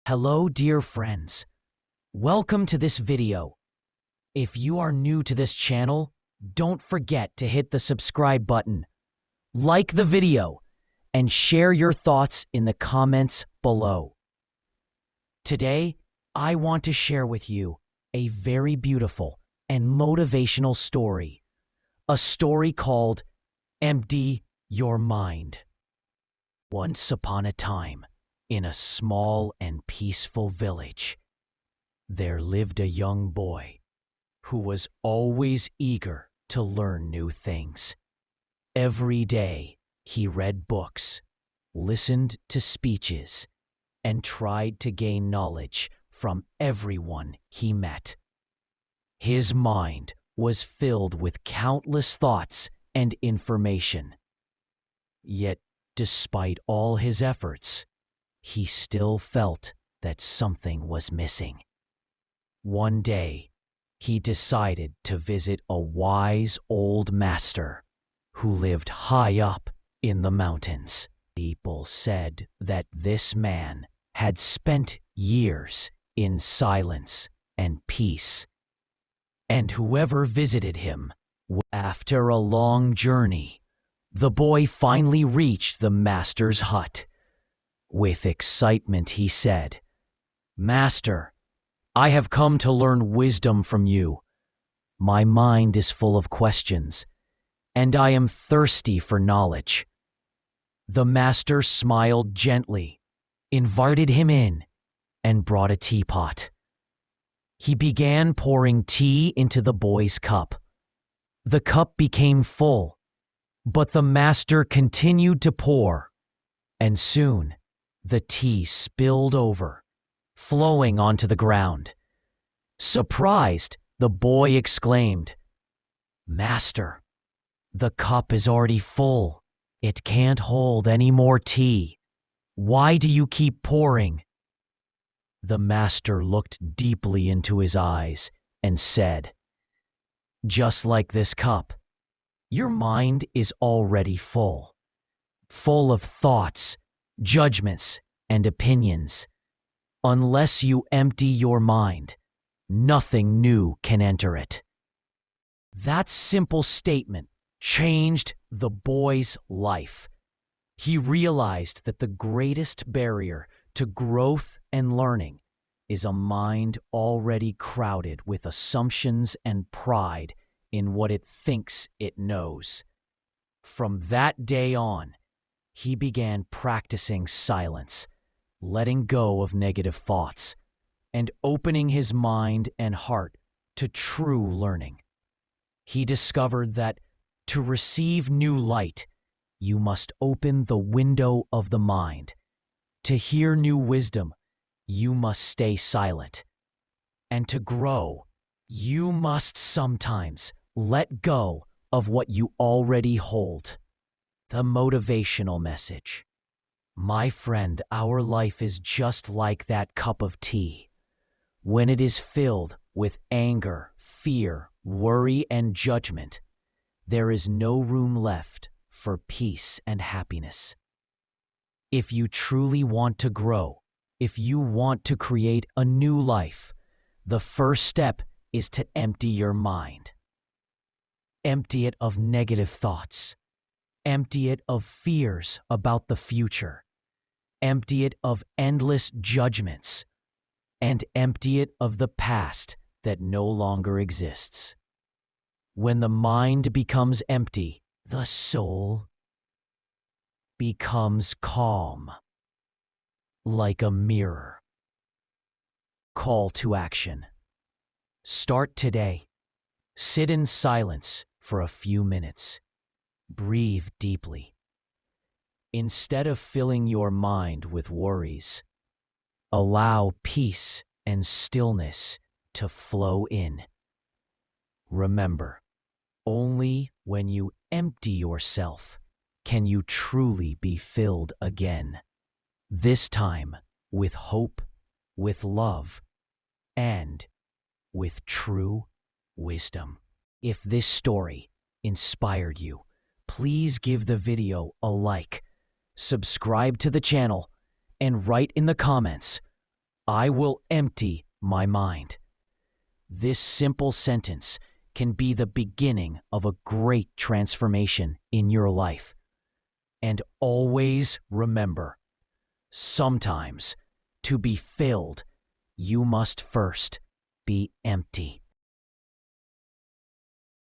Hello, dear friends. Welcome to this video. If you are new to this channel, don't forget to hit the subscribe button, like the video, and share your thoughts in the comments below. Today, I want to share with you a very beautiful and motivational story. A story called Empty Your Mind. Once upon a time, in a small and peaceful village, there lived a young boy who was always eager to learn new things. Every day, he read books, listened to speeches, and tried to gain knowledge from everyone he met. His mind was filled with countless thoughts and information. Yet, despite all his efforts, he still felt that something was missing. One day, he decided to visit a wise old master who lived high up in the mountains. People said that this man had spent years in silence and peace, and whoever visited him, after a long journey, the boy finally reached the master's hut. With excitement, he said, "Master, I have come to learn wisdom from you. My mind is full of questions, and I am thirsty for knowledge." The master smiled gently, invited him in, and brought a teapot. He began pouring tea into the boy's cup. The cup became full, but the master continued to pour, and soon the tea spilled over, flowing onto the ground. Surprised, the boy exclaimed, "Master, the cup is already full. It can't hold any more tea. Why do you keep pouring?" The master looked deeply into his eyes and said, "Just like this cup, your mind is already full of thoughts, judgments, and opinions. Unless you empty your mind, nothing new can enter it." That simple statement changed the boy's life. He realized that the greatest barrier to growth and learning is a mind already crowded with assumptions and pride in what it thinks it knows. From that day on, he began practicing silence, letting go of negative thoughts, and opening his mind and heart to true learning. He discovered that to receive new light, you must open the window of the mind. To hear new wisdom, you must stay silent. And to grow, you must sometimes let go of what you already hold. The motivational message. My friend, our life is just like that cup of tea. When it is filled with anger, fear, worry, and judgment, there is no room left for peace and happiness. If you truly want to grow, if you want to create a new life, the first step is to empty your mind. Empty it of negative thoughts. Empty it of fears about the future. Empty it of endless judgments. And empty it of the past that no longer exists. When the mind becomes empty, the soul becomes calm, like a mirror. Call to action. Start today. Sit in silence for a few minutes. Breathe deeply. Instead of filling your mind with worries, allow peace and stillness to flow in. Remember, only when you empty yourself can you truly be filled again. This time with hope, with love, and with true wisdom. If this story inspired you, please give the video a like, subscribe to the channel, and write in the comments, I will empty my mind. This simple sentence can be the beginning of a great transformation in your life. And always remember, sometimes to be filled, you must first be empty.